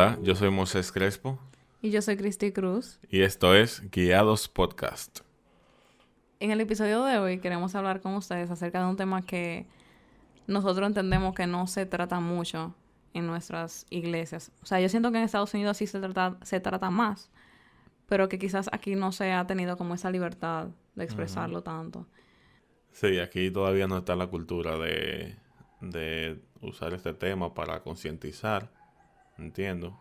Hola, yo soy Moisés Crespo Y yo soy Cristi Cruz. y esto es Guiados Podcast. En el episodio de hoy queremos hablar con ustedes acerca de un tema que nosotros entendemos que no se trata mucho en nuestras iglesias. O sea, yo siento que en Estados Unidos sí se trata más, pero que quizás aquí no se ha tenido como esa libertad de expresarlo tanto. Sí, aquí todavía no está la cultura de usar este tema para concientizar, entiendo.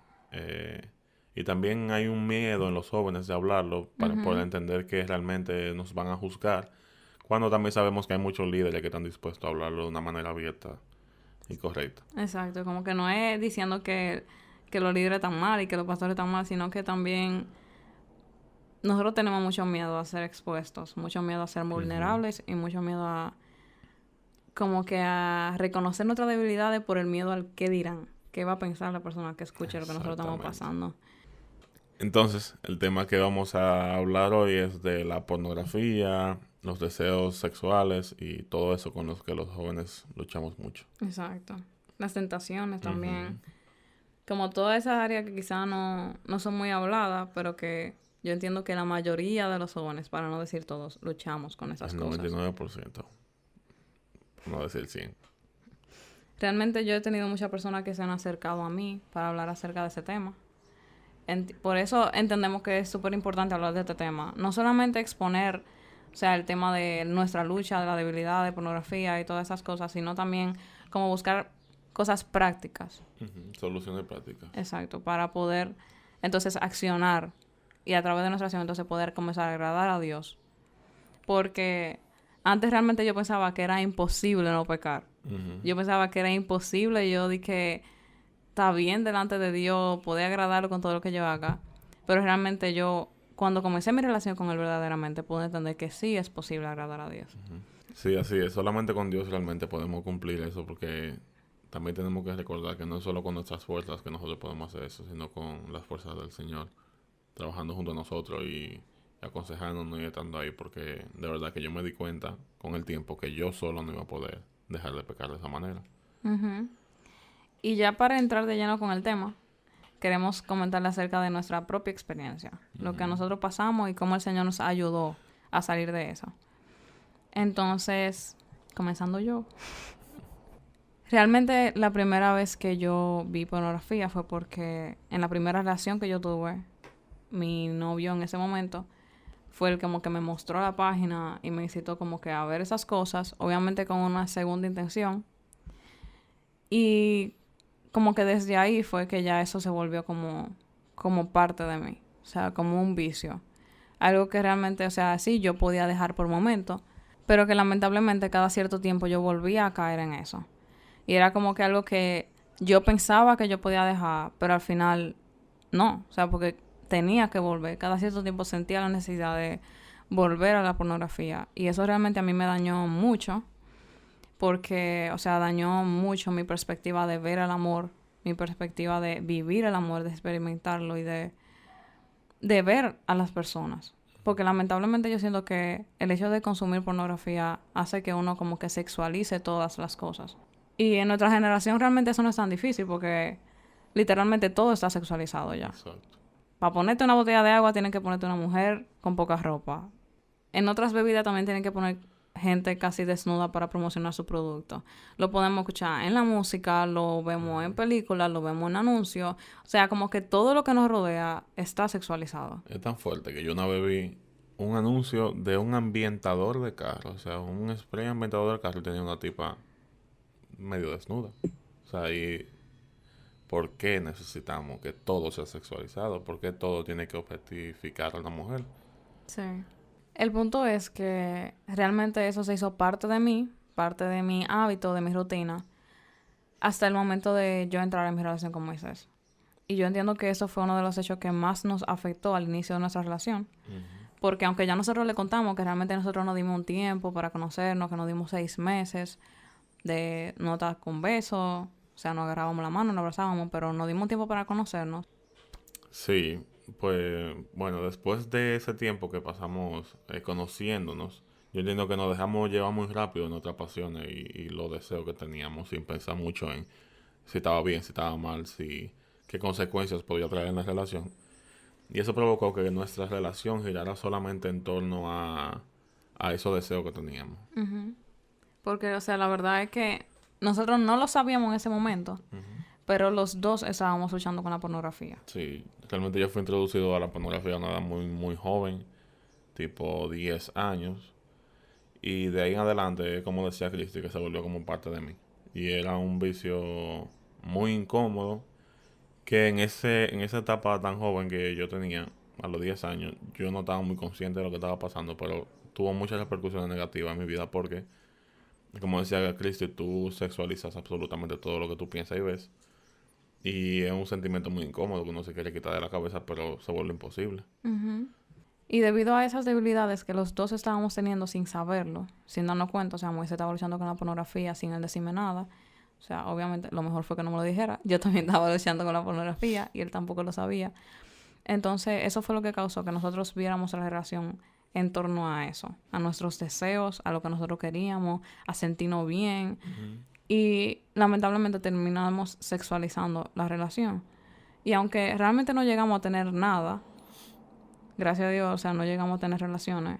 Y también hay un miedo en los jóvenes de hablarlo para poder entender que realmente nos van a juzgar, cuando también sabemos que hay muchos líderes que están dispuestos a hablarlo de una manera abierta y correcta. Exacto, como que no es diciendo que los líderes están mal y que los pastores están mal, sino que también nosotros tenemos mucho miedo a ser expuestos, mucho miedo a ser vulnerables y mucho miedo a como que a reconocer nuestras debilidades por el miedo al qué dirán, qué va a pensar la persona que escuche lo que nosotros estamos pasando. Entonces, el tema que vamos a hablar hoy es de la pornografía, los deseos sexuales y todo eso con los que los jóvenes luchamos mucho. Exacto. Las tentaciones también. Como todas esas áreas que quizás no son muy habladas, pero que yo entiendo que la mayoría de los jóvenes, para no decir todos, luchamos con esas El cosas. 99%, por no decir 100. Realmente yo he tenido muchas personas que se han acercado a mí para hablar acerca de ese tema. Por eso entendemos que es súper importante hablar de este tema. No solamente exponer, o sea, el tema de nuestra lucha, de la debilidad, de pornografía y todas esas cosas, sino también como buscar cosas prácticas. Soluciones prácticas. Exacto, para poder entonces accionar y a través de nuestra acción entonces poder comenzar a agradar a Dios. Porque antes realmente yo pensaba que era imposible no pecar. Yo pensaba que era imposible, yo dije está bien delante de Dios, poder agradarlo con todo lo que yo haga. Pero realmente yo, cuando comencé mi relación con Él verdaderamente, pude entender que sí es posible agradar a Dios. Sí, así es. Solamente con Dios realmente podemos cumplir eso, porque también tenemos que recordar que no es solo con nuestras fuerzas que nosotros podemos hacer eso, sino con las fuerzas del Señor, trabajando junto a nosotros y aconsejándonos y estando ahí, porque de verdad que yo me di cuenta con el tiempo que yo solo no iba a poder dejar de pecar de esa manera. Y ya para entrar de lleno con el tema, queremos comentarle acerca de nuestra propia experiencia, lo que nosotros pasamos y cómo el Señor nos ayudó a salir de eso. Entonces, comenzando yo. Realmente la primera vez que yo vi pornografía fue porque en la primera relación que yo tuve, mi novio en ese momento fue el como que me mostró la página y me incitó como que a ver esas cosas, obviamente con una segunda intención. Y como que desde ahí fue que ya eso se volvió como parte de mí, o sea, como un vicio. Algo que realmente, o sea, sí, yo podía dejar por momentos, pero que lamentablemente cada cierto tiempo yo volvía a caer en eso. Y era como que algo que yo pensaba que yo podía dejar, pero al final no, o sea, porque tenía que volver. Cada cierto tiempo sentía la necesidad de volver a la pornografía. Y eso realmente a mí me dañó mucho, porque, o sea, dañó mucho mi perspectiva de ver el amor, mi perspectiva de vivir el amor, de experimentarlo y de ver a las personas. Porque lamentablemente yo siento que el hecho de consumir pornografía hace que uno como que sexualice todas las cosas. Y en nuestra generación realmente eso no es tan difícil porque literalmente todo está sexualizado ya. Exacto. Para ponerte una botella de agua tienen que ponerte una mujer con poca ropa. En otras bebidas también tienen que poner gente casi desnuda para promocionar su producto. Lo podemos escuchar en la música, lo vemos en películas, lo vemos en anuncios. O sea, como que todo lo que nos rodea está sexualizado. Es tan fuerte que yo una vez vi un anuncio de un ambientador de carro, o sea, un spray ambientador de carro y tenía una tipa medio desnuda. O sea, ¿y por qué necesitamos que todo sea sexualizado? ¿Por qué todo tiene que objetificar a la mujer? Sí. El punto es que realmente eso se hizo parte de mí, parte de mi hábito, de mi rutina, hasta el momento de yo entrar en mi relación con Moisés. Y yo entiendo que eso fue uno de los hechos que más nos afectó al inicio de nuestra relación. Porque aunque ya nosotros le contamos que realmente nosotros nos dimos un tiempo para conocernos, que nos dimos 6 meses de no estar con besos, o sea, nos agarrábamos la mano, nos abrazábamos, pero nos dimos tiempo para conocernos. Sí, pues bueno, después de ese tiempo que pasamos conociéndonos, yo entiendo que nos dejamos llevar muy rápido en nuestras pasiones y los deseos que teníamos sin pensar mucho en si estaba bien, si estaba mal, si qué consecuencias podía traer en la relación. Y eso provocó que nuestra relación girara solamente en torno a esos deseos que teníamos. Ujú. Porque, o sea, la verdad es que nosotros no lo sabíamos en ese momento, pero los dos estábamos luchando con la pornografía. Sí, realmente yo fui introducido a la pornografía a una edad muy, muy joven, tipo 10 años. Y de ahí en adelante, como decía Cristi, que se volvió como parte de mí. Y era un vicio muy incómodo que en esa etapa tan joven que yo tenía, a los 10 años, yo no estaba muy consciente de lo que estaba pasando, pero tuvo muchas repercusiones negativas en mi vida porque, como decía Cristi, tú sexualizas absolutamente todo lo que tú piensas y ves. Y es un sentimiento muy incómodo que uno se quiere quitar de la cabeza, pero se vuelve imposible. Ujú. Y debido a esas debilidades que los dos estábamos teniendo sin saberlo, sin darnos cuenta, o sea, Moisés estaba luchando con la pornografía sin él decirme nada. O sea, obviamente lo mejor fue que no me lo dijera. Yo también estaba luchando con la pornografía y él tampoco lo sabía. Entonces, eso fue lo que causó que nosotros viéramos la relación en torno a eso, a nuestros deseos, a lo que nosotros queríamos, a sentirnos bien. Y lamentablemente terminamos sexualizando la relación. Y aunque realmente no llegamos a tener nada, gracias a Dios, o sea, no llegamos a tener relaciones,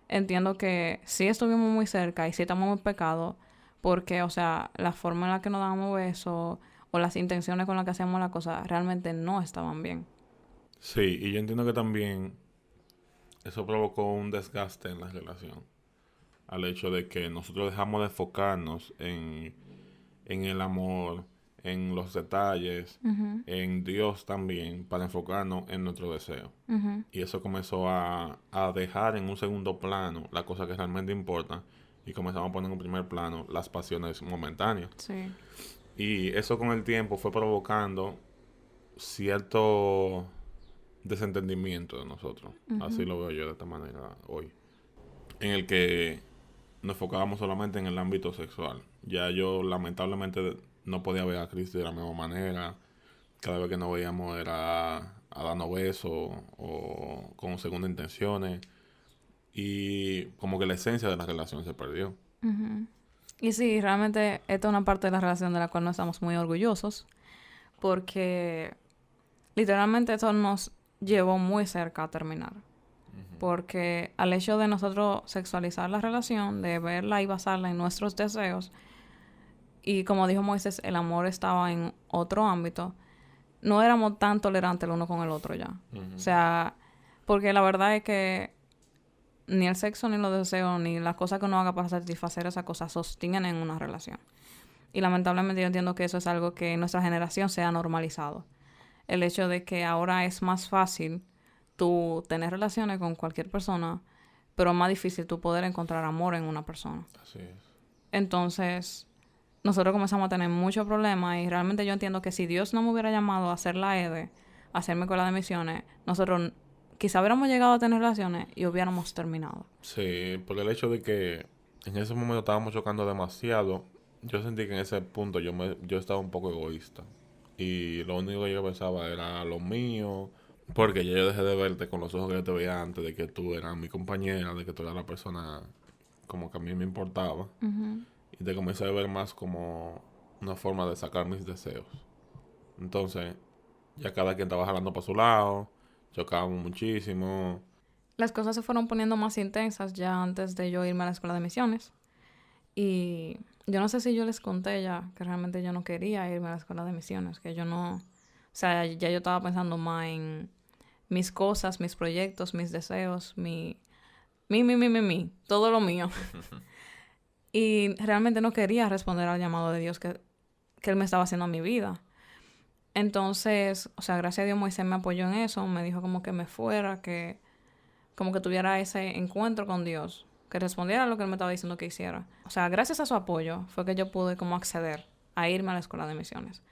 entiendo que sí estuvimos muy cerca y sí estamos en pecado porque, o sea, la forma en la que nos dábamos besos o las intenciones con las que hacíamos la cosa realmente no estaban bien. Sí, y yo entiendo que también eso provocó un desgaste en la relación. Al hecho de que nosotros dejamos de enfocarnos en el amor, en los detalles, Ujú, en Dios también, para enfocarnos en nuestro deseo. ujú. Y eso comenzó a dejar en un segundo plano las cosas que realmente importan y comenzamos a poner en un primer plano las pasiones momentáneas. Sí. Y eso con el tiempo fue provocando cierto desentendimiento de nosotros. Así Ujú. lo veo yo de esta manera hoy. En el que nos enfocábamos solamente en el ámbito sexual. Ya yo lamentablemente no podía ver a Cristi de la misma manera. Cada vez que nos veíamos era a darnos besos o con segundas intenciones. Y como que la esencia de la relación se perdió. Ujú. Y sí, realmente esta es una parte de la relación de la cual no estamos muy orgullosos porque literalmente eso nos llevó muy cerca a terminar. Porque al hecho de nosotros sexualizar la relación, de verla y basarla en nuestros deseos, y como dijo Moisés, el amor estaba en otro ámbito, no éramos tan tolerantes el uno con el otro ya. O sea, porque la verdad es que ni el sexo, ni los deseos, ni las cosas que uno haga para satisfacer esa cosa sostienen en una relación. Y lamentablemente yo entiendo que eso es algo que en nuestra generación se ha normalizado. El hecho de que ahora es más fácil tú tener relaciones con cualquier persona, pero es más difícil tú poder encontrar amor en una persona. Así es. Entonces, nosotros comenzamos a tener muchos problemas y realmente yo entiendo que si Dios no me hubiera llamado a hacer la EDE, a hacerme con de misiones, nosotros quizá hubiéramos llegado a tener relaciones y hubiéramos terminado. Sí, porque el hecho de que en ese momento estábamos chocando demasiado, yo sentí que en ese punto yo estaba un poco egoísta. Y lo único que yo pensaba era lo mío, porque ya yo dejé de verte con los ojos que yo te veía antes, de que tú eras mi compañera, de que tú eras la persona como que a mí me importaba. Ujú. Y te comencé a ver más como una forma de sacar mis deseos. Entonces, ya cada quien estaba jalando para su lado, chocábamos muchísimo. Las cosas se fueron poniendo más intensas ya antes de yo irme a la escuela de misiones. Y yo no sé si yo les conté ya que realmente yo no quería irme a la escuela de misiones, que yo no, o sea, ya yo estaba pensando más en mis cosas, mis proyectos, mis deseos, todo lo mío. Y realmente no quería responder al llamado de Dios que Él me estaba haciendo a mi vida. Entonces, o sea, gracias a Dios Moisés me apoyó en eso, me dijo como que me fuera, que como que tuviera ese encuentro con Dios, que respondiera a lo que Él me estaba diciendo que hiciera. O sea, gracias a su apoyo fue que yo pude como acceder a irme a la escuela de misiones.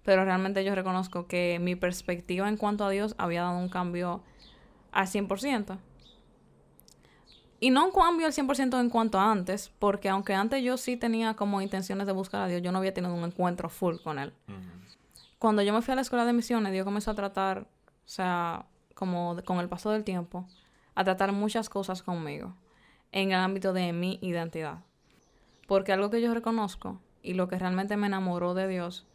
Pero realmente yo reconozco que mi perspectiva en cuanto a Dios había dado un cambio al 100%. Y no un cambio al 100% en cuanto a antes, porque aunque antes yo sí tenía como intenciones de buscar a Dios, yo no había tenido un encuentro full con Él. Cuando yo me fui a la escuela de misiones, Dios comenzó a tratar, o sea, como con el paso del tiempo, a tratar muchas cosas conmigo en el ámbito de mi identidad. Porque algo que yo reconozco y lo que realmente me enamoró de Dios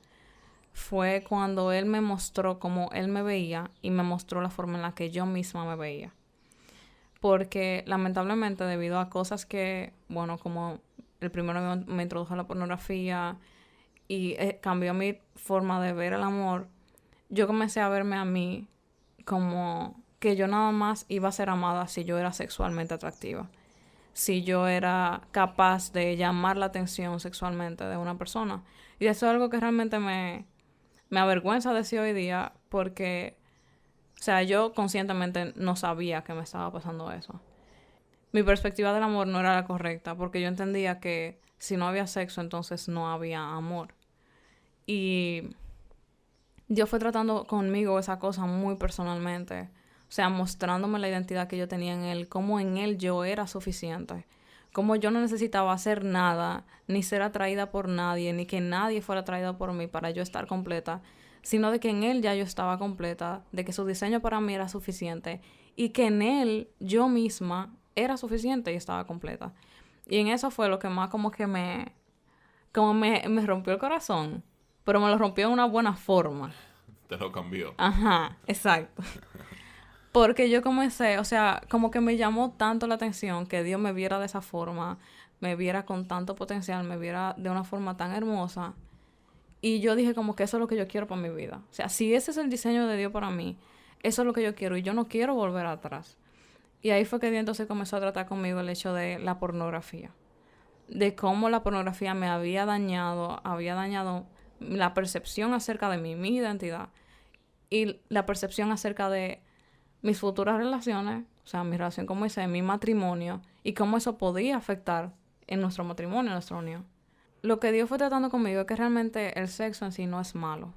fue cuando él me mostró cómo él me veía y me mostró la forma en la que yo misma me veía. Porque lamentablemente debido a cosas que, bueno, como el primero me introdujo a la pornografía y cambió mi forma de ver el amor, yo comencé a verme a mí como que yo nada más iba a ser amada si yo era sexualmente atractiva. Si yo era capaz de llamar la atención sexualmente de una persona. Y eso es algo que realmente me avergüenza decir hoy día porque, o sea, yo conscientemente no sabía que me estaba pasando eso. Mi perspectiva del amor no era la correcta porque yo entendía que si no había sexo, entonces no había amor. Y Dios fue tratando conmigo esa cosa muy personalmente. O sea, mostrándome la identidad que yo tenía en Él, cómo en Él yo era suficiente. Cómo yo no necesitaba hacer nada, ni ser atraída por nadie, ni que nadie fuera atraído por mí para yo estar completa, sino de que en Él ya yo estaba completa, de que su diseño para mí era suficiente y que en Él yo misma era suficiente y estaba completa. Y en eso fue lo que más como que me rompió el corazón, pero me lo rompió de una buena forma. Te lo cambió. Ajá, exacto. Porque yo comencé, o sea, como que me llamó tanto la atención que Dios me viera de esa forma, me viera con tanto potencial, me viera de una forma tan hermosa. Y yo dije como que eso es lo que yo quiero para mi vida. O sea, si ese es el diseño de Dios para mí, eso es lo que yo quiero y yo no quiero volver atrás. Y ahí fue que Dios entonces comenzó a tratar conmigo el hecho de la pornografía. De cómo la pornografía me había dañado la percepción acerca de mi identidad y la percepción acerca de mis futuras relaciones, o sea, mi relación con Moisés, mi matrimonio, y cómo eso podía afectar en nuestro matrimonio, en nuestra unión. Lo que Dios fue tratando conmigo es que realmente el sexo en sí no es malo.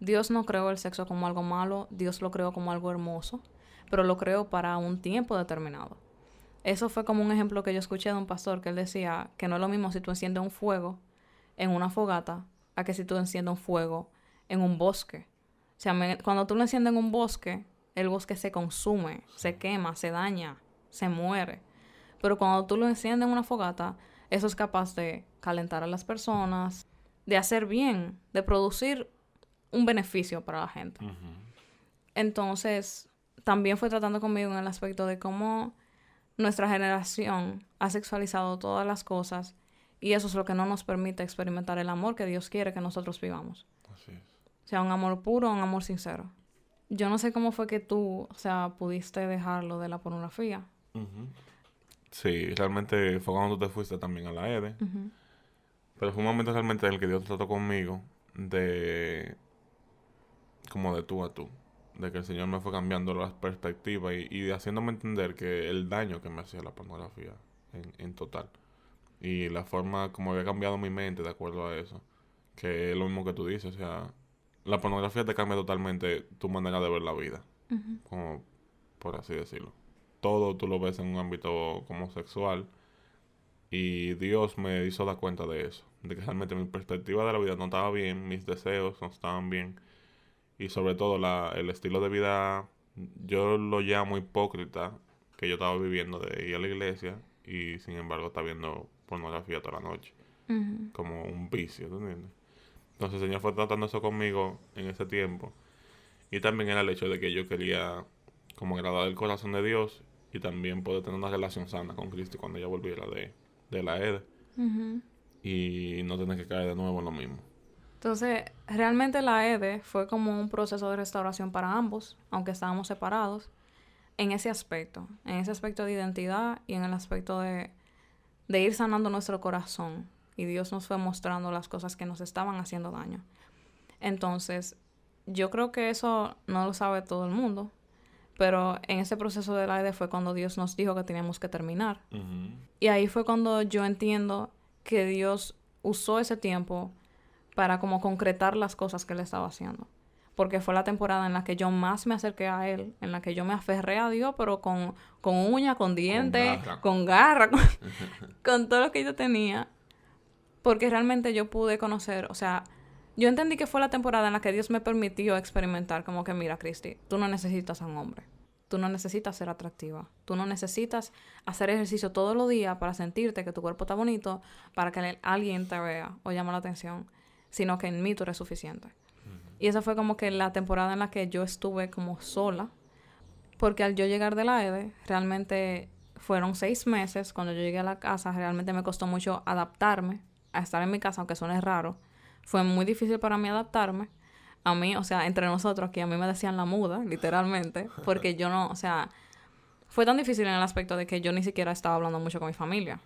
Dios no creó el sexo como algo malo, Dios lo creó como algo hermoso, pero lo creó para un tiempo determinado. Eso fue como un ejemplo que yo escuché de un pastor que él decía que no es lo mismo si tú enciendes un fuego en una fogata a que si tú enciendes un fuego en un bosque. O sea, cuando tú lo enciendes en un bosque, el bosque se consume, se quema, se daña, se muere. Pero cuando tú lo enciendes en una fogata, eso es capaz de calentar a las personas, de hacer bien, de producir un beneficio para la gente. Uh-huh. Entonces, también fue tratando conmigo en el aspecto de cómo nuestra generación ha sexualizado todas las cosas y eso es lo que no nos permite experimentar el amor que Dios quiere que nosotros vivamos. Así es. O sea, un amor puro, un amor sincero. Yo no sé cómo fue que tú, o sea, pudiste dejarlo de la pornografía. Uh-huh. Sí, realmente fue cuando tú te fuiste también a la EDE. Uh-huh. Pero fue un momento realmente en el que Dios trató conmigo de... como de tú a tú. De que el Señor me fue cambiando las perspectivas y haciéndome entender que el daño que me hacía la pornografía en total. Y la forma como había cambiado mi mente de acuerdo a eso. Que es lo mismo que tú dices, o sea... La pornografía te cambia totalmente tu manera de ver la vida. Uh-huh. Como por así decirlo. Todo tú lo ves en un ámbito como sexual. Y Dios me hizo dar cuenta de eso. De que realmente mi perspectiva de la vida no estaba bien. Mis deseos no estaban bien. Y sobre todo el estilo de vida, yo lo llamo hipócrita, que yo estaba viviendo de ir a la iglesia. Y sin embargo estaba viendo pornografía toda la noche. Uh-huh. Como un vicio, ¿tú entiendes? Entonces el Señor fue tratando eso conmigo en ese tiempo. Y también era el hecho de que yo quería como agradar el corazón de Dios y también poder tener una relación sana con Cristo cuando ella volviera de la EDE. Uh-huh. Y no tener que caer de nuevo en lo mismo. Entonces, realmente la EDE fue como un proceso de restauración para ambos, aunque estábamos separados, en ese aspecto de identidad y en el aspecto de ir sanando nuestro corazón. Y Dios nos fue mostrando las cosas que nos estaban haciendo daño. Entonces, yo creo que eso no lo sabe todo el mundo. Pero en ese proceso de la EDE fue cuando Dios nos dijo que teníamos que terminar. Uh-huh. Y ahí fue cuando yo entiendo que Dios usó ese tiempo para como concretar las cosas que Él estaba haciendo. Porque fue la temporada en la que yo más me acerqué a Él, en la que yo me aferré a Dios, pero con uña, con dientes, con garra, con todo lo que yo tenía. Porque realmente yo pude conocer, o sea, yo entendí que fue la temporada en la que Dios me permitió experimentar como que, mira, Cristi, tú no necesitas a un hombre. Tú no necesitas ser atractiva. Tú no necesitas hacer ejercicio todos los días para sentirte que tu cuerpo está bonito, para que alguien te vea o llame la atención, sino que en mí tú eres suficiente. Y esa fue como que la temporada en la que yo estuve como sola. Porque al yo llegar de la EDE, realmente fueron 6 meses. Cuando yo llegué a la casa, realmente me costó mucho adaptarme a estar en mi casa, aunque suene raro. Fue muy difícil para mí adaptarme. A mí, o sea, entre nosotros aquí, a mí me decían la muda, literalmente. Porque yo no, o sea, fue tan difícil en el aspecto de que yo ni siquiera estaba hablando mucho con mi familia.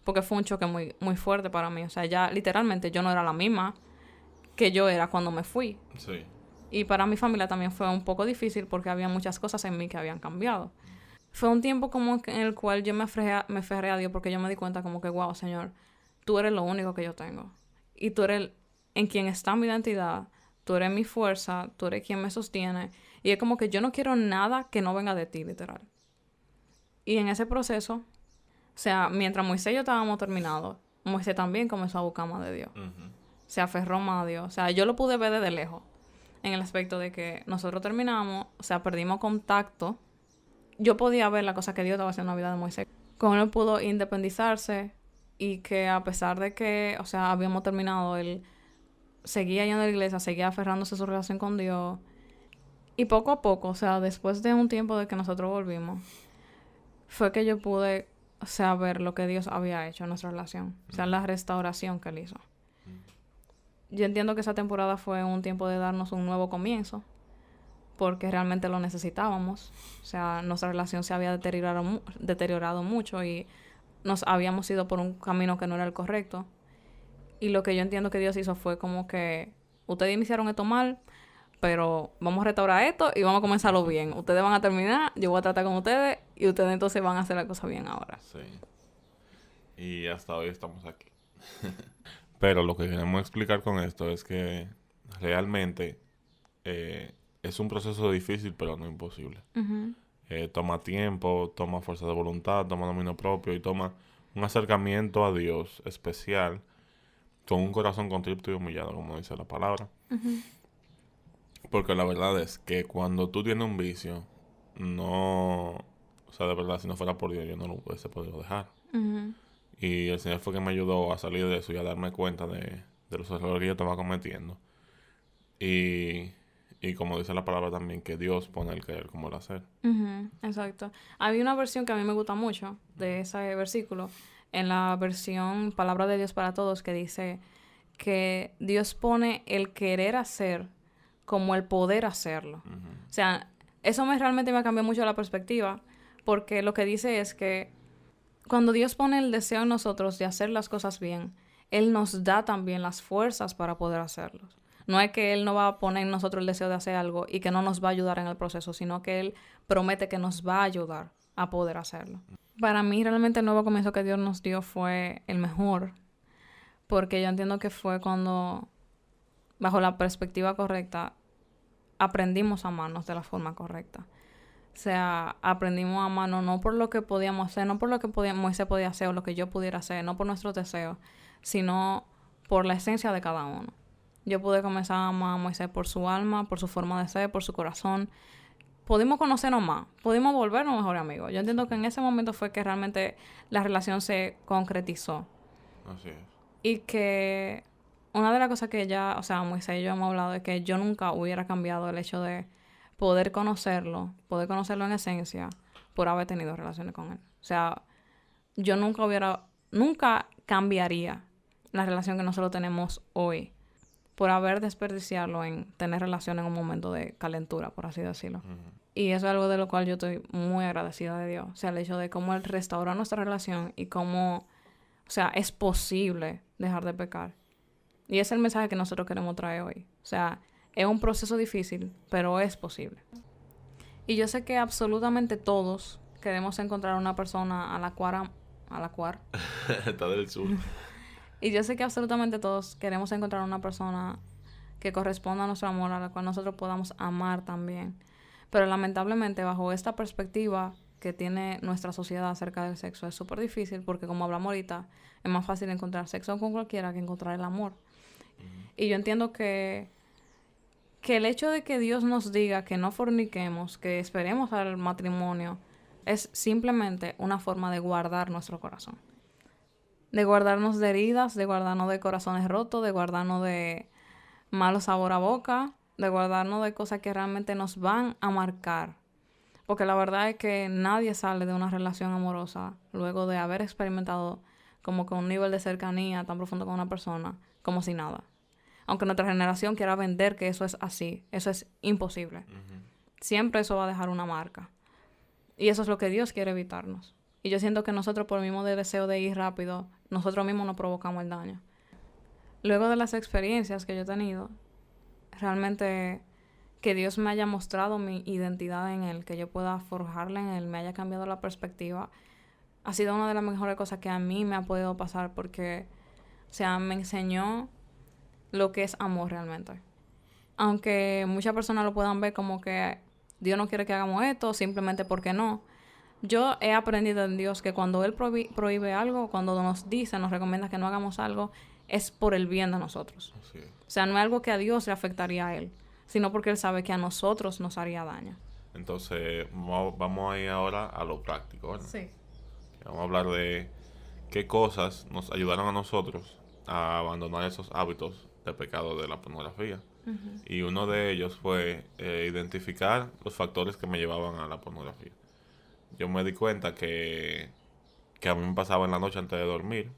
Porque fue un choque muy, muy fuerte para mí. O sea, ya literalmente yo no era la misma que yo era cuando me fui. Sí. Y para mi familia también fue un poco difícil porque había muchas cosas en mí que habían cambiado. Fue un tiempo como en el cual yo me aferré a Dios porque yo me di cuenta como que, wow, Señor, tú eres lo único que yo tengo. Y tú eres en quien está mi identidad, tú eres mi fuerza, tú eres quien me sostiene. Y es como que yo no quiero nada que no venga de ti, literal. Y en ese proceso, o sea, mientras Moisés y yo estábamos terminados, Moisés también comenzó a buscar más de Dios. Se aferró más a Dios. O sea, yo lo pude ver desde lejos. En el aspecto de que nosotros terminamos, o sea, perdimos contacto. Yo podía ver la cosa que Dios estaba haciendo en la vida de Moisés. Cómo él pudo independizarse y que a pesar de que, o sea, habíamos terminado, él seguía yendo a la iglesia, seguía aferrándose a su relación con Dios. Y poco a poco, o sea, después de un tiempo de que nosotros volvimos, fue que yo pude, o sea, ver lo que Dios había hecho en nuestra relación. O sea, la restauración que él hizo. Yo entiendo que esa temporada fue un tiempo de darnos un nuevo comienzo, porque realmente lo necesitábamos. O sea, nuestra relación se había deteriorado mucho y nos habíamos ido por un camino que no era el correcto. Y lo que yo entiendo que Dios hizo fue como que ustedes iniciaron esto mal, pero vamos a restaurar esto y vamos a comenzarlo bien. Ustedes van a terminar, yo voy a tratar con ustedes y ustedes entonces van a hacer la cosa bien ahora. Sí. Y hasta hoy estamos aquí. Pero lo que queremos explicar con esto es que realmente es un proceso difícil, pero no imposible. Toma tiempo, toma fuerza de voluntad, toma dominio propio y toma un acercamiento a Dios especial con un corazón contrito y humillado, como dice la palabra. Porque la verdad es que cuando tú tienes un vicio, no... O sea, de verdad, si no fuera por Dios, yo no lo hubiese podido dejar. Y el Señor fue que me ayudó a salir de eso y a darme cuenta de los errores que yo estaba cometiendo. Y como dice la palabra también, que Dios pone el querer como el hacer. Exacto. Había una versión que a mí me gusta mucho de ese versículo, en la versión Palabra de Dios para Todos, que dice que Dios pone el querer hacer como el poder hacerlo. O sea, eso realmente me cambió mucho la perspectiva, porque lo que dice es que cuando Dios pone el deseo en nosotros de hacer las cosas bien, Él nos da también las fuerzas para poder hacerlos. No es que Él no va a poner en nosotros el deseo de hacer algo y que no nos va a ayudar en el proceso, sino que Él promete que nos va a ayudar a poder hacerlo. Para mí, realmente el nuevo comienzo que Dios nos dio fue el mejor, porque yo entiendo que fue cuando, bajo la perspectiva correcta, aprendimos a amarnos de la forma correcta. O sea, aprendimos a amarnos no por lo que podíamos hacer, no por lo que Moisés podía hacer o lo que yo pudiera hacer, no por nuestros deseos, sino por la esencia de cada uno. Yo pude comenzar a amar a Moisés por su alma, por su forma de ser, por su corazón. Pudimos conocernos más, pudimos volvernos mejores amigos. Yo entiendo que en ese momento fue que realmente la relación se concretizó. Así es. Y que una de las cosas que ya, o sea, Moisés y yo hemos hablado es que yo nunca hubiera cambiado el hecho de poder conocerlo en esencia por haber tenido relaciones con él. O sea, yo nunca cambiaría la relación que nosotros tenemos hoy por haber desperdiciarlo en tener relación en un momento de calentura, por así decirlo. Y eso es algo de lo cual yo estoy muy agradecida de Dios. O sea, el hecho de cómo Él restauró nuestra relación y cómo, o sea, es posible dejar de pecar. Y ese es el mensaje que nosotros queremos traer hoy. O sea, es un proceso difícil, pero es posible. Y yo sé que absolutamente todos queremos encontrar una persona a la cual... Está del sur. Y yo sé que absolutamente todos queremos encontrar una persona que corresponda a nuestro amor, a la cual nosotros podamos amar también. Pero lamentablemente, bajo esta perspectiva que tiene nuestra sociedad acerca del sexo, es súper difícil porque, como hablamos ahorita, es más fácil encontrar sexo con cualquiera que encontrar el amor. Y yo entiendo que el hecho de que Dios nos diga que no forniquemos, que esperemos al matrimonio, es simplemente una forma de guardar nuestro corazón. De guardarnos de heridas, de guardarnos de corazones rotos, de guardarnos de malo sabor a boca, de guardarnos de cosas que realmente nos van a marcar. Porque la verdad es que nadie sale de una relación amorosa luego de haber experimentado como que un nivel de cercanía tan profundo con una persona, como si nada. Aunque nuestra generación quiera vender que eso es así, eso es imposible. Ujú. Siempre eso va a dejar una marca. Y eso es lo que Dios quiere evitarnos. Y yo siento que nosotros, por el mismo deseo de ir rápido, nosotros mismos nos provocamos el daño. Luego de las experiencias que yo he tenido, realmente que Dios me haya mostrado mi identidad en Él, que yo pueda forjarla en Él, me haya cambiado la perspectiva, ha sido una de las mejores cosas que a mí me ha podido pasar porque, o sea, me enseñó lo que es amor realmente. Aunque muchas personas lo puedan ver como que Dios no quiere que hagamos esto, simplemente porque no. Yo he aprendido en Dios que cuando Él prohíbe algo, cuando nos dice, nos recomienda que no hagamos algo, es por el bien de nosotros. Así es. O sea, no es algo que a Dios le afectaría a Él, sino porque Él sabe que a nosotros nos haría daño. Entonces, vamos a ir ahora a lo práctico, ¿verdad? Sí. Vamos a hablar de qué cosas nos ayudaron a nosotros a abandonar esos hábitos de pecado de la pornografía. Uh-huh. Y uno de ellos fue identificar los factores que me llevaban a la pornografía. Yo me di cuenta que a mí me pasaba en la noche antes de dormir.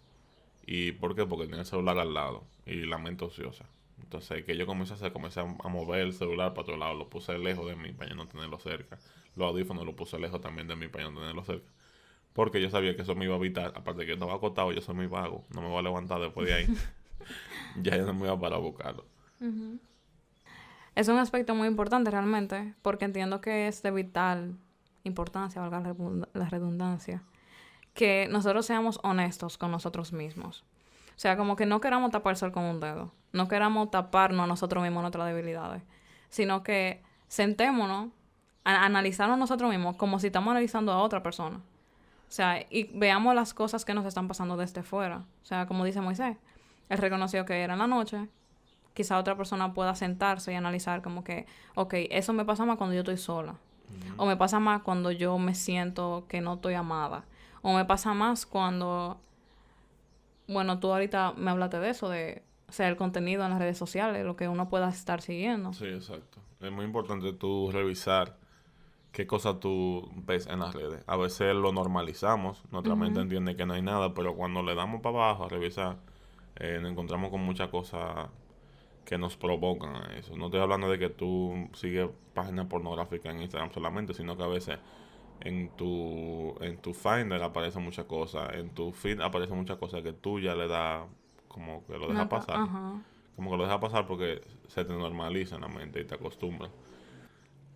¿Y por qué? Porque tenía el celular al lado y la mente ociosa. Entonces, que yo comencé a hacer? Comencé a mover el celular para otro lado. Lo puse lejos de mí para yo no tenerlo cerca. Los audífonos los puse lejos también de mí para yo no tenerlo cerca. Porque yo sabía que eso me iba a evitar. Aparte de que yo estaba acostado, yo soy muy vago. No me voy a levantar después de ahí. Ya yo no me iba a parar a buscarlo. Uh-huh. Es un aspecto muy importante realmente, porque entiendo que es de vital importancia, valga la redundancia, que nosotros seamos honestos con nosotros mismos. O sea, como que no queramos tapar el sol con un dedo, no queramos taparnos a nosotros mismos nuestras debilidades, sino que sentémonos a analizarnos nosotros mismos como si estamos analizando a otra persona. O sea, y veamos las cosas que nos están pasando desde fuera. O sea, como dice Moisés, él reconoció que era en la noche. Quizá otra persona pueda sentarse y analizar como que, ok, eso me pasa más cuando yo estoy sola. O me pasa más cuando yo me siento que no estoy amada. O me pasa más cuando, bueno, tú ahorita me hablaste de eso, de, o sea, el contenido en las redes sociales, lo que uno pueda estar siguiendo. Sí, exacto. Es muy importante tú revisar qué cosas tú ves en las redes. A veces lo normalizamos, nuestra mente Ujú. entiende que no hay nada, pero cuando le damos para abajo a revisar, nos encontramos con muchas cosas que nos provocan a eso. No estoy hablando de que tú sigues páginas pornográficas en Instagram solamente, sino que a veces en tu Finder aparecen muchas cosas, en tu feed aparecen muchas cosas que tú ya le das como que lo dejas pasar. Ajá. Como que lo dejas pasar porque se te normaliza en la mente y te acostumbras.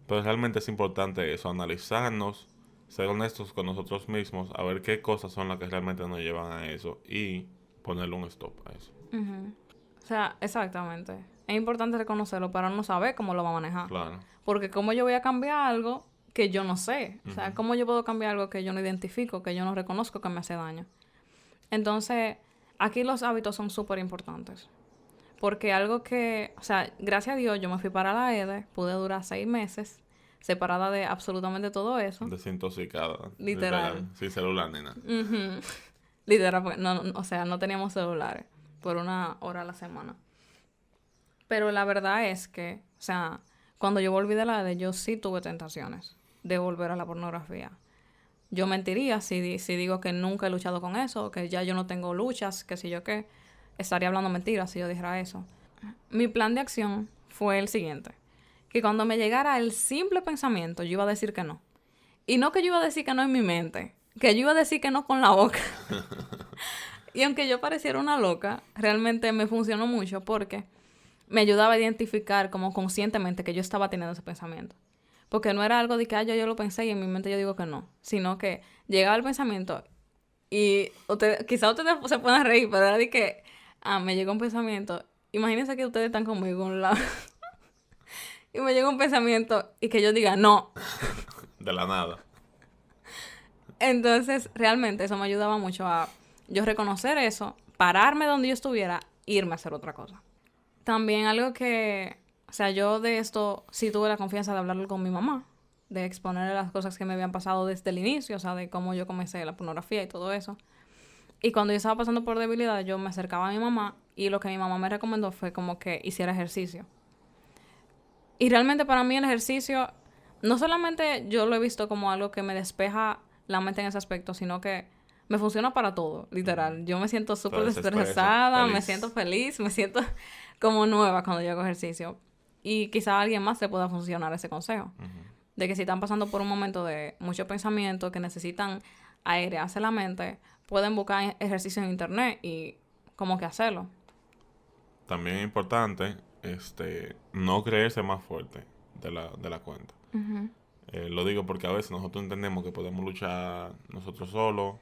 Pero realmente es importante eso, analizarnos, ser honestos con nosotros mismos, a ver qué cosas son las que realmente nos llevan a eso y ponerle un stop a eso. Uh-huh. O sea, exactamente. Es importante reconocerlo para no saber cómo lo va a manejar. Claro. Porque cómo yo voy a cambiar algo que yo no sé. O sea, Ujú. cómo yo puedo cambiar algo que yo no identifico, que yo no reconozco que me hace daño. Entonces, aquí los hábitos son súper importantes. Porque algo que, o sea, gracias a Dios yo me fui para la EDE, pude durar 6 meses, separada de absolutamente todo eso. Desintoxicada. Literal. Sin celular ni nada. Ujú. Literal, pues, o sea, no teníamos celulares por 1 hora a la semana. Pero la verdad es que, o sea, cuando yo volví de la EDE, yo sí tuve tentaciones de volver a la pornografía. Yo mentiría si digo que nunca he luchado con eso, que ya yo no tengo luchas, que si yo qué. Estaría hablando mentiras si yo dijera eso. Mi plan de acción fue el siguiente. Que cuando me llegara el simple pensamiento, yo iba a decir que no. Y no que yo iba a decir que no en mi mente, que yo iba a decir que no con la boca. Y aunque yo pareciera una loca, realmente me funcionó mucho porque me ayudaba a identificar como conscientemente que yo estaba teniendo ese pensamiento. Porque no era algo de que yo lo pensé y en mi mente yo digo que no. Sino que llegaba el pensamiento y quizá ustedes se puedan reír, pero era de que me llegó un pensamiento. Imagínense que ustedes están conmigo a un lado. Y me llega un pensamiento y que yo diga no. De la nada. Entonces, realmente eso me ayudaba mucho a yo reconocer eso, pararme donde yo estuviera, irme a hacer otra cosa. También algo que, o sea, yo de esto sí tuve la confianza de hablarlo con mi mamá, de exponerle las cosas que me habían pasado desde el inicio, o sea, de cómo yo comencé la pornografía y todo eso. Y cuando yo estaba pasando por debilidad, yo me acercaba a mi mamá y lo que mi mamá me recomendó fue como que hiciera ejercicio. Y realmente para mí el ejercicio, no solamente yo lo he visto como algo que me despeja la mente en ese aspecto, sino que me funciona para todo, literal. Yo me siento súper Te desestresa, desestresada, me siento feliz. feliz, me siento como nueva cuando yo hago ejercicio. Y quizá a alguien más le pueda funcionar ese consejo. Ujú. De que si están pasando por un momento de mucho pensamiento, que necesitan airearse la mente, pueden buscar ejercicio en internet y como que hacerlo. También es importante no creerse más fuerte de la cuenta. Ujú. Lo digo porque a veces nosotros entendemos que podemos luchar nosotros solos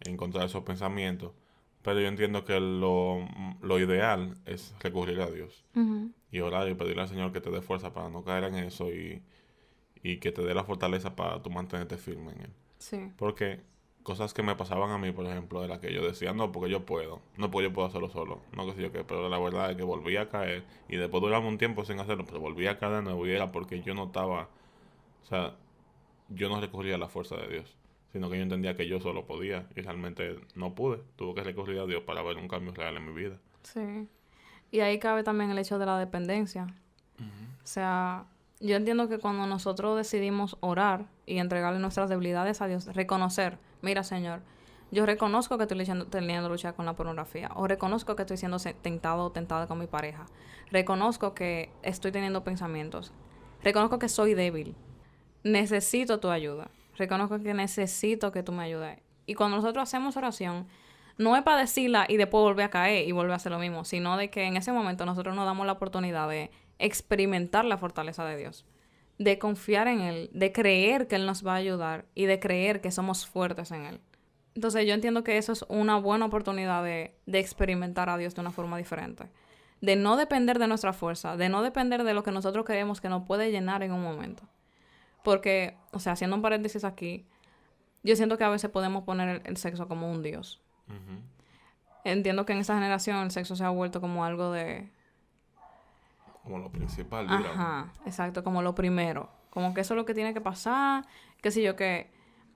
en contra de esos pensamientos, pero yo entiendo que lo ideal es recurrir a Dios Ujú. y orar y pedirle al Señor que te dé fuerza para no caer en eso y que te dé la fortaleza para tú mantenerte firme en Él. Sí. Porque cosas que me pasaban a mí, por ejemplo, era que yo decía, no, porque yo puedo, no, porque yo puedo hacerlo solo, no, qué sé yo qué, pero la verdad es que volví a caer y después duramos un tiempo sin hacerlo, pero volví a caer de nuevo y era porque yo no estaba, o sea, yo no recurría a la fuerza de Dios, sino que yo entendía que yo solo podía y realmente no pude, tuve que recurrir a Dios para ver un cambio real en mi vida. Sí. Y ahí cabe también el hecho de la dependencia. O sea, yo entiendo que cuando nosotros decidimos orar y entregarle nuestras debilidades a Dios, reconocer, mira, Señor, yo reconozco que estoy teniendo lucha con la pornografía, o reconozco que estoy siendo tentado o tentada con mi pareja, reconozco que estoy teniendo pensamientos, reconozco que soy débil, necesito tu ayuda, reconozco que necesito que tú me ayudes. Y cuando nosotros hacemos oración, no es para decirla y después volver a caer y volver a hacer lo mismo, sino de que en ese momento nosotros nos damos la oportunidad de experimentar la fortaleza de Dios, de confiar en Él, de creer que Él nos va a ayudar y de creer que somos fuertes en Él. Entonces yo entiendo que eso es una buena oportunidad de experimentar a Dios de una forma diferente, de no depender de nuestra fuerza, de no depender de lo que nosotros creemos que nos puede llenar en un momento. Porque, o sea, haciendo un paréntesis aquí, yo siento que a veces podemos poner el sexo como un Dios. Ujú. Entiendo que en esta generación el sexo se ha vuelto como algo de... Como lo principal, digamos. Ajá, exacto, como lo primero. Como que eso es lo que tiene que pasar, qué sé yo qué.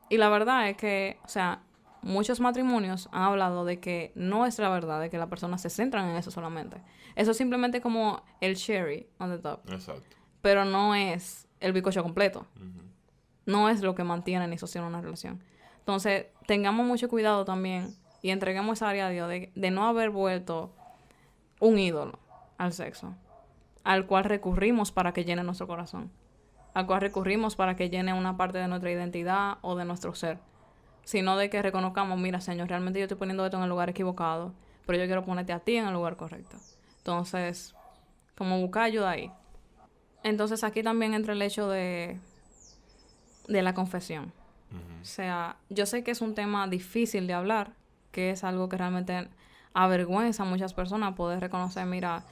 Y la verdad es que, o sea, muchos matrimonios han hablado de que no es la verdad, de que las personas se centran en eso solamente. Eso es simplemente como el cherry on the top. Exacto. Pero no es el bizcocho completo. Ujú. No es lo que mantiene ni sostiene una relación. Entonces, tengamos mucho cuidado también y entreguemos esa área a Dios de no haber vuelto un ídolo al sexo, al cual recurrimos para que llene nuestro corazón, al cual recurrimos para que llene una parte de nuestra identidad o de nuestro ser, sino de que reconozcamos, mira, Señor, realmente yo estoy poniendo esto en el lugar equivocado, pero yo quiero ponerte a ti en el lugar correcto. Entonces, como buscar ayuda ahí. Entonces, aquí también entra el hecho de la confesión. O Ujú. sea, yo sé que es un tema difícil de hablar, que es algo que realmente avergüenza a muchas personas poder reconocer, mira,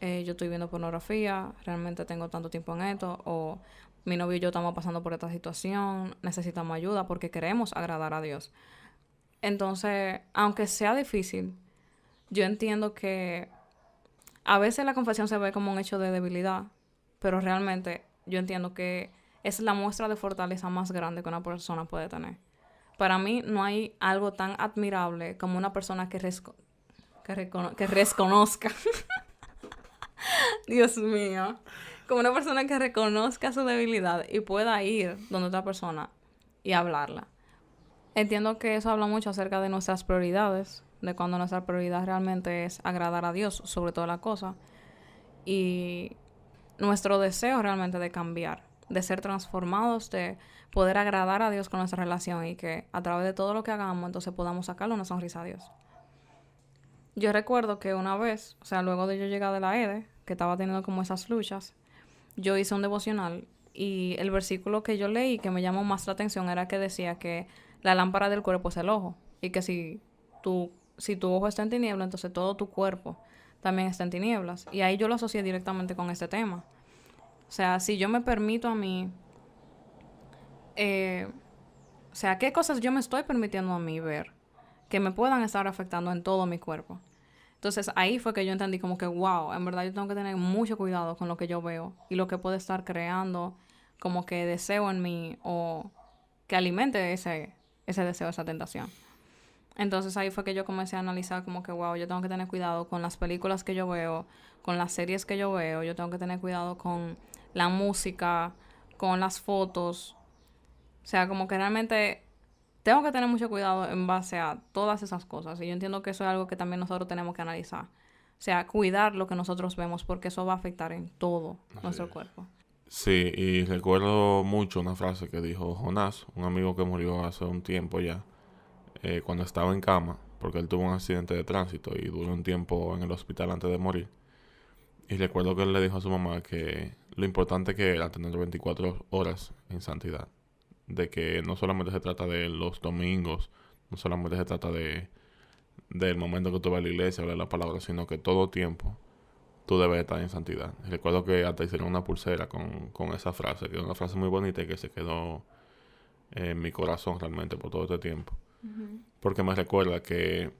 yo estoy viendo pornografía, realmente tengo tanto tiempo en esto, o mi novio y yo estamos pasando por esta situación, necesitamos ayuda porque queremos agradar a Dios. Entonces, aunque sea difícil, yo entiendo que a veces la confesión se ve como un hecho de debilidad, pero realmente yo entiendo que es la muestra de fortaleza más grande que una persona puede tener. Para mí no hay algo tan admirable como una persona que reconozca, Dios mío, como una persona que reconozca su debilidad y pueda ir donde otra persona y hablarla. Entiendo que eso habla mucho acerca de nuestras prioridades, de cuando nuestra prioridad realmente es agradar a Dios sobre todas las cosas y nuestro deseo realmente de cambiar, de ser transformados, de poder agradar a Dios con nuestra relación y que a través de todo lo que hagamos entonces podamos sacarle una sonrisa a Dios. Yo recuerdo que una vez, o sea, luego de yo llegar de la EDE, que estaba teniendo como esas luchas, yo hice un devocional y el versículo que yo leí que me llamó más la atención era que decía que la lámpara del cuerpo es el ojo y que si tu ojo está en tinieblas, entonces todo tu cuerpo también está en tinieblas. Y ahí yo lo asocié directamente con este tema. O sea, si yo me permito a mí, eh, o sea, ¿qué cosas yo me estoy permitiendo a mí ver que me puedan estar afectando en todo mi cuerpo? Entonces ahí fue que yo entendí como que, wow, en verdad yo tengo que tener mucho cuidado con lo que yo veo y lo que puede estar creando como que deseo en mí o que alimente ese deseo, esa tentación. Entonces ahí fue que yo comencé a analizar como que, wow, yo tengo que tener cuidado con las películas que yo veo, con las series que yo veo, yo tengo que tener cuidado con la música, con las fotos. O sea, como que realmente tengo que tener mucho cuidado en base a todas esas cosas. Y yo entiendo que eso es algo que también nosotros tenemos que analizar. O sea, cuidar lo que nosotros vemos porque eso va a afectar en todo nuestro cuerpo. Sí, y recuerdo mucho una frase que dijo Jonás, un amigo que murió hace un tiempo ya, cuando estaba en cama, porque él tuvo un accidente de tránsito y duró un tiempo en el hospital antes de morir. Y recuerdo que él le dijo a su mamá que lo importante que era tener 24 horas en santidad. De que no solamente se trata de los domingos, no solamente se trata del momento que tú vas a la iglesia, hablar la palabra, sino que todo tiempo tú debes estar en santidad. Y recuerdo que hasta hicieron una pulsera con esa frase, que es una frase muy bonita y que se quedó en mi corazón realmente por todo este tiempo. Uh-huh. Porque me recuerda que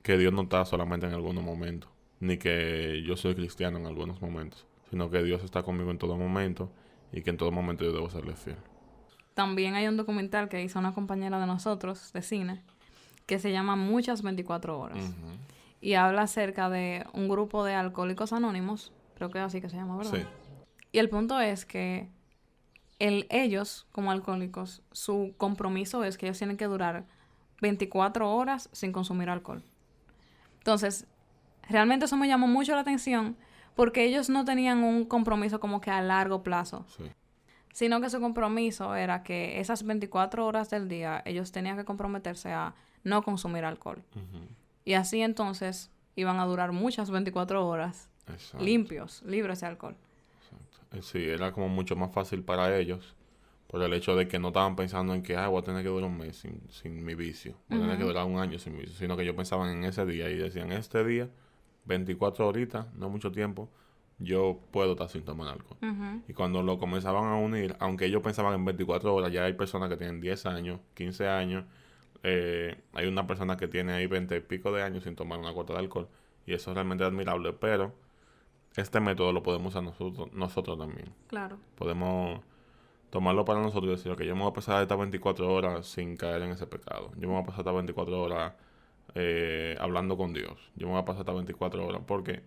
Dios no está solamente en algunos momentos, ni que yo soy cristiano en algunos momentos, sino que Dios está conmigo en todo momento y que en todo momento yo debo serle fiel. También hay un documental que hizo una compañera de nosotros, de cine, que se llama Muchas 24 horas. Uh-huh. Y habla acerca de un grupo de alcohólicos anónimos, creo que es así que se llama, ¿verdad? Sí. Y el punto es que ellos, como alcohólicos, su compromiso es que ellos tienen que durar 24 horas sin consumir alcohol. Entonces, realmente eso me llamó mucho la atención porque ellos no tenían un compromiso como que a largo plazo. Sí. Sino que su compromiso era que esas 24 horas del día ellos tenían que comprometerse a no consumir alcohol. Uh-huh. Y así entonces iban a durar muchas 24 horas limpios, libres de alcohol. Exacto. Sí, era como mucho más fácil para ellos por el hecho de que no estaban pensando en que voy a tener que durar un mes sin mi vicio, voy a tener que durar un año sin mi vicio, sino que ellos pensaban en ese día y decían, este día, 24 horitas, no mucho tiempo, yo puedo estar sin tomar alcohol. Uh-huh. Y cuando lo comenzaban a unir, aunque ellos pensaban en 24 horas, ya hay personas que tienen 10 años, 15 años, hay una persona que tiene ahí 20 y pico de años sin tomar una gota de alcohol, y eso es realmente admirable, pero este método lo podemos usar nosotros también. Claro. Podemos tomarlo para nosotros y decir, ok, yo me voy a pasar estas 24 horas sin caer en ese pecado. Yo me voy a pasar estas 24 horas hablando con Dios. Yo me voy a pasar estas 24 horas porque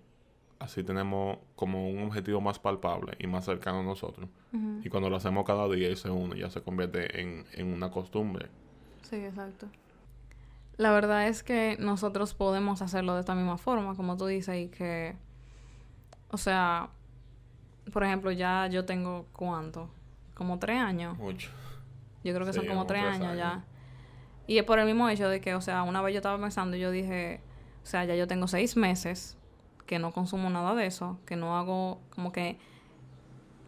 así tenemos como un objetivo más palpable y más cercano a nosotros. Uh-huh. Y cuando lo hacemos cada día y se une, ya se convierte en una costumbre. Sí, exacto. La verdad es que nosotros podemos hacerlo de esta misma forma, como tú dices, y que, o sea, por ejemplo, ya yo tengo, ¿cuánto? Como 3 años. Mucho. Yo creo que Sí, son como 3 años años ya. Y es por el mismo hecho de que, o sea, una vez yo estaba pensando y yo dije, o sea, ya yo tengo 6 meses que no consumo nada de eso, que no hago, como que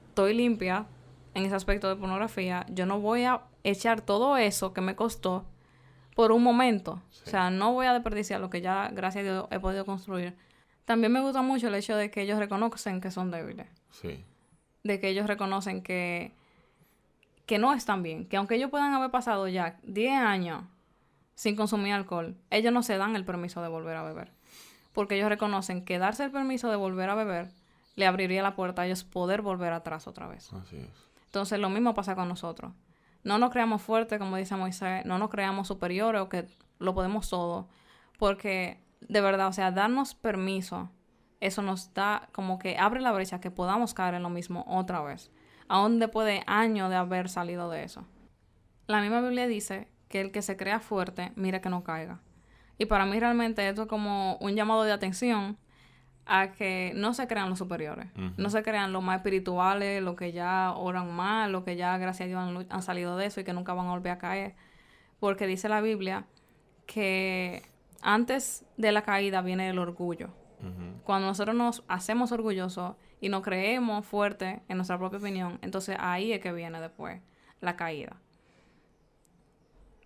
estoy limpia en ese aspecto de pornografía. Yo no voy a echar todo eso que me costó por un momento. Sí. O sea, no voy a desperdiciar lo que ya, gracias a Dios, he podido construir. También me gusta mucho el hecho de que ellos reconocen que son débiles. Sí. De que ellos reconocen que no están bien. Que aunque ellos puedan haber pasado ya 10 años sin consumir alcohol, ellos no se dan el permiso de volver a beber. Porque ellos reconocen que darse el permiso de volver a beber le abriría la puerta a ellos poder volver atrás otra vez. Así es. Entonces, lo mismo pasa con nosotros. No nos creamos fuertes, como dice Moisés, no nos creamos superiores o que lo podemos todo. Porque, de verdad, o sea, darnos permiso, eso nos da como que abre la brecha que podamos caer en lo mismo otra vez. Aún después de años de haber salido de eso. La misma Biblia dice que el que se crea fuerte, mire que no caiga. Y para mí realmente esto es como un llamado de atención a que no se crean los superiores. Uh-huh. No se crean los más espirituales, los que ya oran más, los que ya, gracias a Dios, han salido de eso y que nunca van a volver a caer. Porque dice la Biblia que antes de la caída viene el orgullo. Uh-huh. Cuando nosotros nos hacemos orgullosos y nos creemos fuertes en nuestra propia opinión, entonces ahí es que viene después la caída.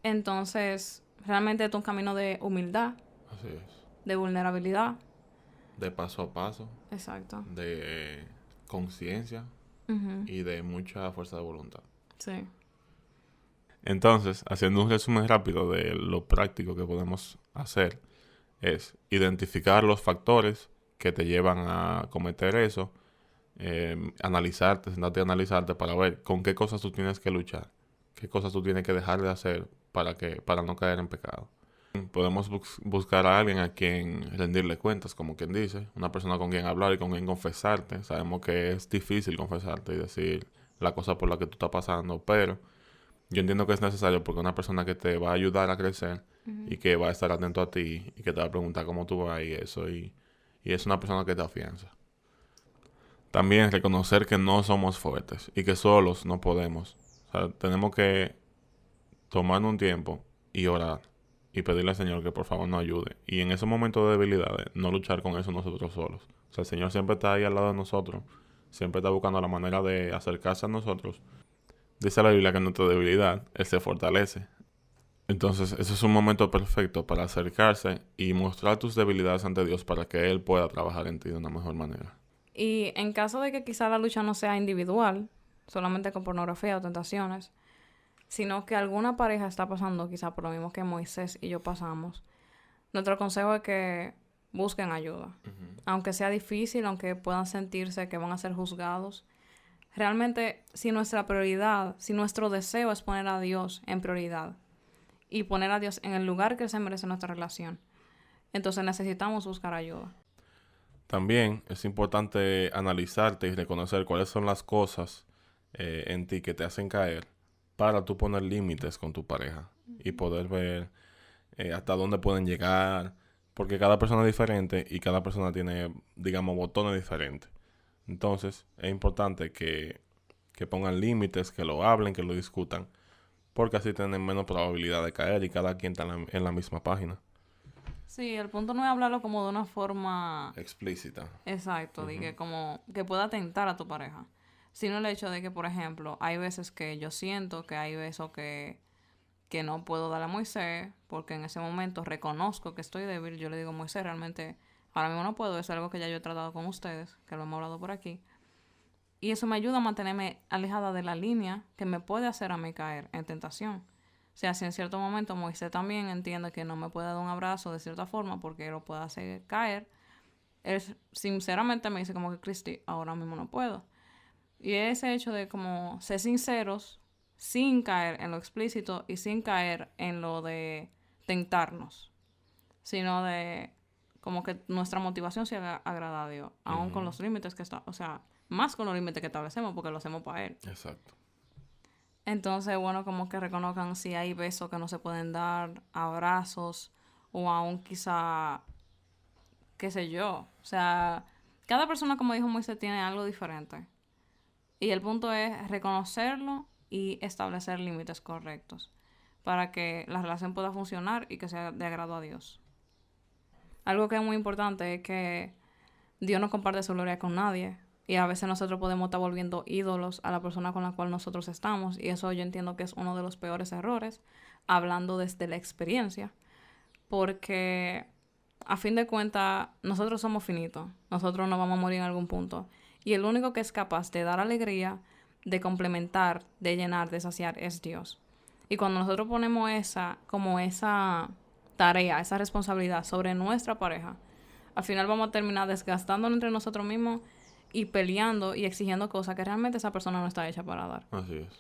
Entonces, realmente es un camino de humildad. Así es. De vulnerabilidad. De paso a paso. Exacto. De conciencia. Uh-huh. Y de mucha fuerza de voluntad. Sí. Entonces, haciendo un resumen rápido de lo práctico que podemos hacer, es identificar los factores que te llevan a cometer eso, sentarte a analizarte para ver con qué cosas tú tienes que luchar, qué cosas tú tienes que dejar de hacer para no caer en pecado. Podemos buscar a alguien a quien rendirle cuentas, como quien dice, una persona con quien hablar y con quien confesarte. Sabemos que es difícil confesarte y decir la cosa por la que tú estás pasando, pero yo entiendo que es necesario porque una persona que te va a ayudar a crecer y que va a estar atento a ti y que te va a preguntar cómo tú vas y eso, y es una persona que te afianza. También reconocer que no somos fuertes y que solos no podemos. O sea, tenemos que tomarnos un tiempo y orar y pedirle al Señor que por favor nos ayude. Y en esos momentos de debilidades, no luchar con eso nosotros solos. O sea, el Señor siempre está ahí al lado de nosotros, siempre está buscando la manera de acercarse a nosotros. Dice la Biblia que en nuestra debilidad Él se fortalece. Entonces, ese es un momento perfecto para acercarse y mostrar tus debilidades ante Dios para que Él pueda trabajar en ti de una mejor manera. Y en caso de que quizá la lucha no sea individual, solamente con pornografía o tentaciones, sino que alguna pareja está pasando quizá por lo mismo que Moisés y yo pasamos, nuestro consejo es que busquen ayuda. Aunque sea difícil, aunque puedan sentirse que van a ser juzgados, realmente si nuestra prioridad, si nuestro deseo es poner a Dios en prioridad y poner a Dios en el lugar que se merece nuestra relación, entonces necesitamos buscar ayuda. También es importante analizarte y reconocer cuáles son las cosas en ti que te hacen caer para tú poner límites con tu pareja y poder ver hasta dónde pueden llegar, porque cada persona es diferente y cada persona tiene, digamos, botones diferentes. Entonces, es importante que pongan límites, que lo hablen, que lo discutan, porque así tienen menos probabilidad de caer y cada quien está en la misma página. Sí, el punto no es hablarlo como de una forma Explícita. exacto, de que como que pueda tentar a tu pareja, sino el hecho de que, por ejemplo, hay veces que yo siento que hay besos que no puedo dar a Moisés, porque en ese momento reconozco que estoy débil. Yo le digo, Moisés, realmente ahora mismo no puedo, es algo que ya yo he tratado con ustedes, que lo hemos hablado por aquí. Y eso me ayuda a mantenerme alejada de la línea que me puede hacer a mí caer en tentación. O sea, si en cierto momento Moisés también entiende que no me puede dar un abrazo de cierta forma porque lo puede hacer caer, él sinceramente me dice como que, Cristi, ahora mismo no puedo. Y ese hecho de como ser sinceros sin caer en lo explícito y sin caer en lo de tentarnos, sino de como que nuestra motivación sea agradar a Dios, aún con los límites que está, o sea, más con los límites que establecemos porque lo hacemos para Él. Exacto. Entonces, bueno, como que reconozcan si hay besos que no se pueden dar, abrazos, o aún quizá, qué sé yo. O sea, cada persona, como dijo Moisés, tiene algo diferente. Y el punto es reconocerlo y establecer límites correctos para que la relación pueda funcionar y que sea de agrado a Dios. Algo que es muy importante es que Dios no comparte su gloria con nadie. Y a veces nosotros podemos estar volviendo ídolos a la persona con la cual nosotros estamos. Y eso yo entiendo que es uno de los peores errores, hablando desde la experiencia. Porque a fin de cuentas, nosotros somos finitos. Nosotros nos vamos a morir en algún punto. Y el único que es capaz de dar alegría, de complementar, de llenar, de saciar, es Dios. Y cuando nosotros ponemos esa tarea, esa responsabilidad sobre nuestra pareja, al final vamos a terminar desgastándonos entre nosotros mismos y peleando y exigiendo cosas que realmente esa persona no está hecha para dar. Así es.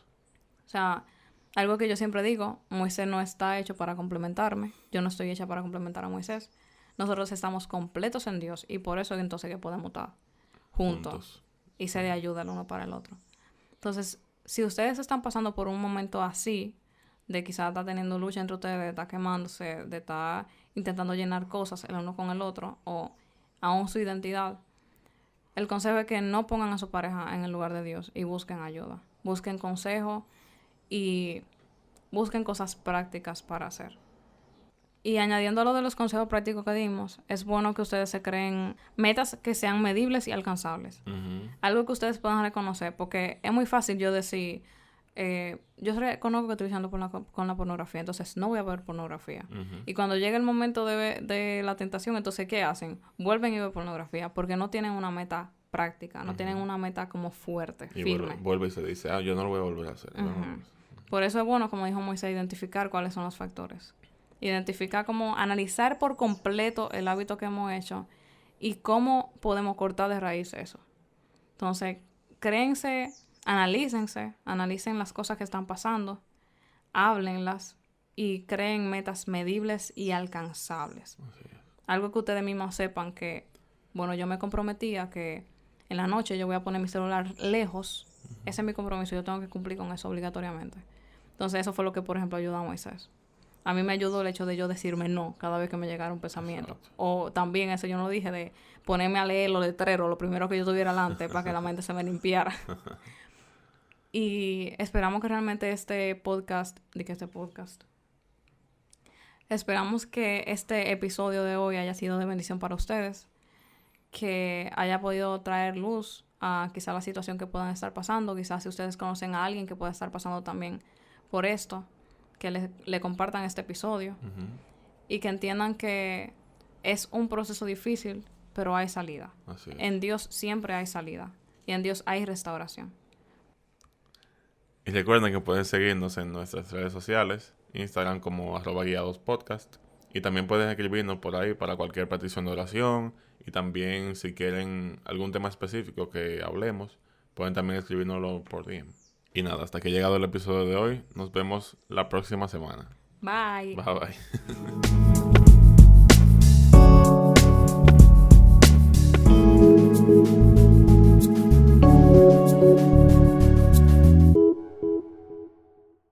O sea, algo que yo siempre digo, Moisés no está hecho para complementarme, yo no estoy hecha para complementar a Moisés. Nosotros estamos completos en Dios y por eso entonces que podemos estar juntos y ser de ayuda el uno para el otro. Entonces, si ustedes están pasando por un momento así, de quizás estar teniendo lucha entre ustedes, de estar quemándose, de estar intentando llenar cosas el uno con el otro, o aún su identidad, el consejo es que no pongan a su pareja en el lugar de Dios y busquen ayuda. Busquen consejo y busquen cosas prácticas para hacer. Y añadiendo a lo de los consejos prácticos que dimos, es bueno que ustedes se creen metas que sean medibles y alcanzables. Algo que ustedes puedan reconocer, porque es muy fácil yo decir, yo reconozco que estoy usando con la pornografía, entonces no voy a ver pornografía. Y cuando llega el momento de la tentación, entonces ¿qué hacen? Vuelven y ven pornografía, porque no tienen una meta práctica, no tienen una meta como fuerte, y firme. Vuelve y se dice, yo no lo voy a volver a hacer. Por eso es bueno, como dijo Moisés, identificar cuáles son los factores. Identificar cómo analizar por completo el hábito que hemos hecho y cómo podemos cortar de raíz eso. Entonces, créense, analícense, analicen las cosas que están pasando, háblenlas y creen metas medibles y alcanzables. Así es. Algo que ustedes mismos sepan que, bueno, yo me comprometía que en la noche yo voy a poner mi celular lejos. Ese es mi compromiso, yo tengo que cumplir con eso obligatoriamente. Entonces eso fue lo que, por ejemplo, ayudó a Moisés. A mí me ayudó el hecho de yo decirme no cada vez que me llegara un pensamiento. Exacto. O también eso yo no lo dije, de ponerme a leer los letreros, lo primero que yo tuviera delante para que la mente se me limpiara. Y esperamos que realmente esperamos que este episodio de hoy haya sido de bendición para ustedes, que haya podido traer luz a quizá la situación que puedan estar pasando, quizás si ustedes conocen a alguien que pueda estar pasando también por esto, que le compartan este episodio y que entiendan que es un proceso difícil, pero hay salida. Así es. En Dios siempre hay salida y en Dios hay restauración. Y recuerden que pueden seguirnos en nuestras redes sociales, Instagram como @guiadospodcast. Y también pueden escribirnos por ahí para cualquier petición de oración. Y también si quieren algún tema específico que hablemos, pueden también escribirnoslo por DM. Y nada, hasta que ha llegado el episodio de hoy. Nos vemos la próxima semana. Bye. Bye bye.